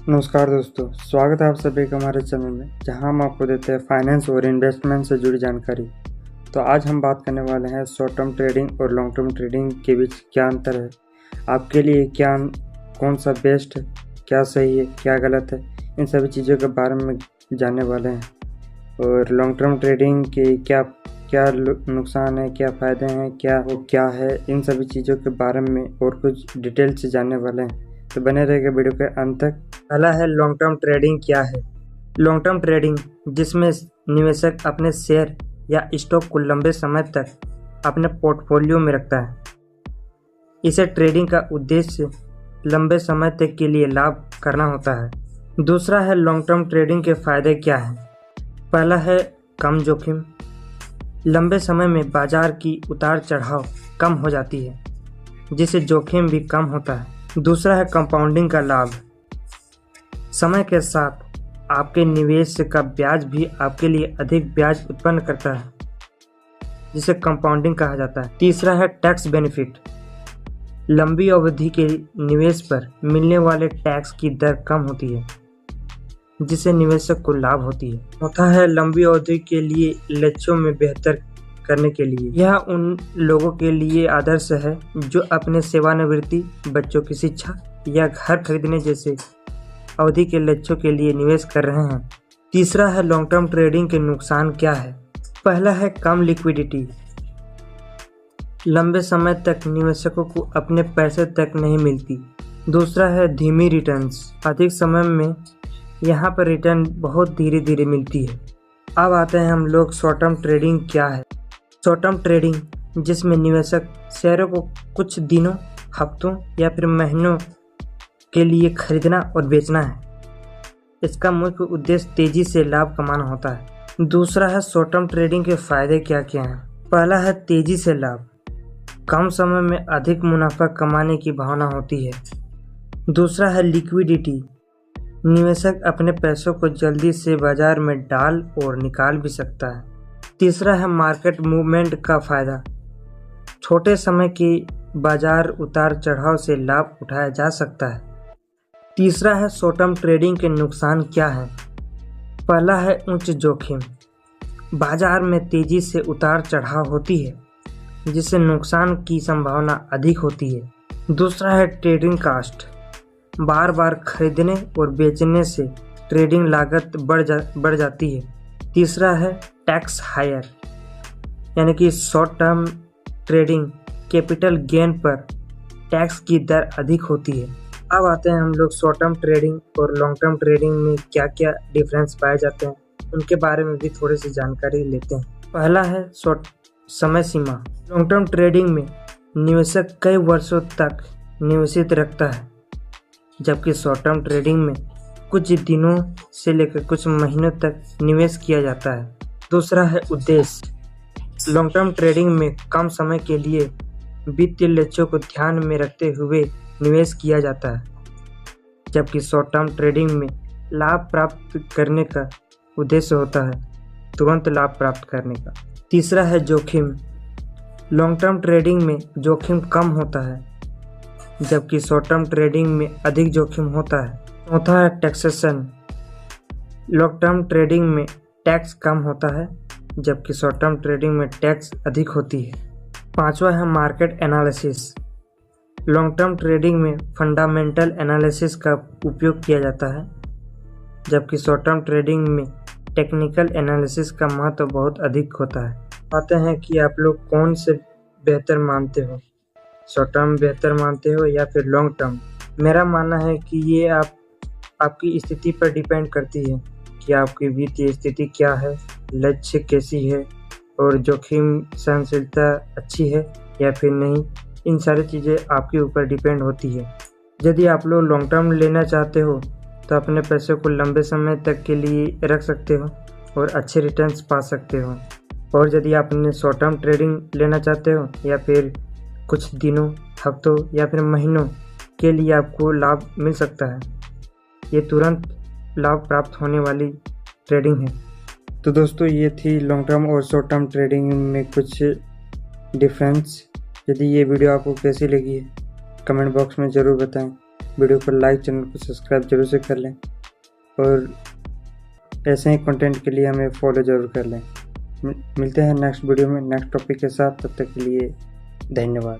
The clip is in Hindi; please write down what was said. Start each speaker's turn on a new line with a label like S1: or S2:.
S1: नमस्कार दोस्तों, स्वागत है आप सभी का हमारे चैनल में, जहां हम आपको देते हैं फाइनेंस और इन्वेस्टमेंट से जुड़ी जानकारी। तो आज हम बात करने वाले हैं शॉर्ट टर्म ट्रेडिंग और लॉन्ग टर्म ट्रेडिंग के बीच क्या अंतर है, आपके लिए क्या कौन सा बेस्ट है, क्या सही है, क्या गलत है, इन सभी चीज़ों के बारे में जानने वाले हैं। और लॉन्ग टर्म ट्रेडिंग के क्या क्या नुकसान है, क्या फ़ायदे हैं, क्या है, इन सभी चीज़ों के बारे में और कुछ डिटेल से जानने वाले हैं। तो बने रहेगा वीडियो के अंत तक। पहला है लॉन्ग टर्म ट्रेडिंग क्या है। लॉन्ग टर्म ट्रेडिंग जिसमें निवेशक अपने शेयर या स्टॉक को लंबे समय तक अपने पोर्टफोलियो में रखता है। इसे ट्रेडिंग का उद्देश्य लंबे समय तक के लिए लाभ करना होता है। दूसरा है लॉन्ग टर्म ट्रेडिंग के फायदे क्या हैं। पहला है कम जोखिम। लंबे समय में बाजार की उतार चढ़ाव कम हो जाती है, जिससे जोखिम भी कम होता है। दूसरा है कंपाउंडिंग का लाभ। समय के साथ आपके निवेश का ब्याज भी आपके लिए अधिक ब्याज उत्पन्न करता है, जिसे कंपाउंडिंग कहा जाता है। तीसरा है टैक्स बेनिफिट। लंबी अवधि के निवेश पर मिलने वाले टैक्स की दर कम होती है, जिससे निवेशक को लाभ होती है। चौथा है लंबी अवधि के लिए लक्ष्यों में बेहतर करने के लिए। यह उन लोगों के लिए आदर्श है जो अपने सेवानिवृत्ति, बच्चों की शिक्षा या घर खरीदने जैसे अवधि के लक्ष्यों के लिए निवेश कर रहे हैं। तीसरा है लॉन्ग टर्म ट्रेडिंग के नुकसान क्या है। पहला है कम लिक्विडिटी। लंबे समय तक निवेशकों को अपने पैसे तक नहीं मिलती। दूसरा है धीमी रिटर्न्स। अधिक समय में यहाँ पर रिटर्न बहुत धीरे धीरे मिलती है। अब आते हैं हम लोग शॉर्ट टर्म ट्रेडिंग क्या है। शॉर्ट टर्म ट्रेडिंग जिसमें निवेशक शेयरों को कुछ दिनों, हफ्तों या फिर महीनों के लिए खरीदना और बेचना है। इसका मुख्य उद्देश्य तेजी से लाभ कमाना होता है। दूसरा है शॉर्ट टर्म ट्रेडिंग के फायदे क्या क्या हैं। पहला है तेजी से लाभ। कम समय में अधिक मुनाफा कमाने की भावना होती है। दूसरा है लिक्विडिटी। निवेशक अपने पैसों को जल्दी से बाजार में डाल और निकाल भी सकता है। तीसरा है मार्केट मूवमेंट का फायदा। छोटे समय के बाजार उतार चढ़ाव से लाभ उठाया जा सकता है। तीसरा है शॉर्ट टर्म ट्रेडिंग के नुकसान क्या है। पहला है उच्च जोखिम। बाजार में तेजी से उतार चढ़ाव होती है, जिससे नुकसान की संभावना अधिक होती है। दूसरा है ट्रेडिंग कास्ट। बार बार खरीदने और बेचने से ट्रेडिंग लागत बढ़ जाती है। तीसरा है टैक्स हायर, यानी कि short term trading capital gain पर टैक्स की दर अधिक होती है। अब आते हैं हम लोग शॉर्ट टर्म ट्रेडिंग और लॉन्ग टर्म ट्रेडिंग में क्या क्या डिफरेंस पाए जाते हैं, उनके बारे में भी थोड़ी सी जानकारी लेते हैं। पहला है शॉर्ट समय सीमा। लॉन्ग टर्म ट्रेडिंग में निवेशक कई वर्षों तक निवेशित रखता है, जबकि शॉर्ट टर्म ट्रेडिंग में कुछ दिनों से लेकर कुछ महीनों तक निवेश किया जाता है। दूसरा है उद्देश्य। लॉन्ग टर्म ट्रेडिंग में कम समय के लिए वित्तीय लक्ष्यों को ध्यान में रखते हुए निवेश किया जाता है, जबकि शॉर्ट टर्म ट्रेडिंग में लाभ प्राप्त करने का उद्देश्य होता है, तुरंत लाभ प्राप्त करने का। तीसरा है जोखिम। लॉन्ग टर्म ट्रेडिंग में जोखिम कम होता है, जबकि शॉर्ट टर्म ट्रेडिंग में अधिक जोखिम होता है। चौथा है टैक्सेशन। लॉन्ग टर्म ट्रेडिंग में टैक्स कम होता है, जबकि शॉर्ट टर्म ट्रेडिंग में टैक्स अधिक होती है। पांचवा है market analysis. Long term trading में फंडामेंटल एनालिसिस का उपयोग किया जाता है, जबकि शॉर्ट टर्म ट्रेडिंग में टेक्निकल एनालिसिस का महत्व बहुत अधिक होता है। आते हैं कि आप लोग कौन से बेहतर मानते हो, शॉर्ट टर्म बेहतर मानते हो या फिर लॉन्ग टर्म। मेरा मानना है कि ये आपकी स्थिति पर डिपेंड करती है कि आपकी वित्तीय स्थिति क्या है, लक्ष्य कैसी है और जोखिम सहनशीलता अच्छी है या फिर नहीं। इन सारी चीज़ें आपके ऊपर डिपेंड होती है। यदि आप लोग लॉन्ग टर्म लेना चाहते हो तो अपने पैसों को लंबे समय तक के लिए रख सकते हो और अच्छे रिटर्न्स पा सकते हो। और यदि आपने शॉर्ट टर्म ट्रेडिंग लेना चाहते हो या फिर कुछ दिनों, हफ्तों या फिर महीनों के लिए आपको लाभ मिल सकता है, ये तुरंत लाभ प्राप्त होने वाली ट्रेडिंग है। तो दोस्तों, ये थी लॉन्ग टर्म और शॉर्ट टर्म ट्रेडिंग में कुछ डिफरेंस। यदि ये वीडियो आपको कैसी लगी है कमेंट बॉक्स में ज़रूर बताएं। वीडियो को लाइक, चैनल को सब्सक्राइब जरूर से कर लें और ऐसे ही कंटेंट के लिए हमें फॉलो ज़रूर कर लें। मिलते हैं नेक्स्ट वीडियो में नेक्स्ट टॉपिक के साथ। तब तक के लिए धन्यवाद।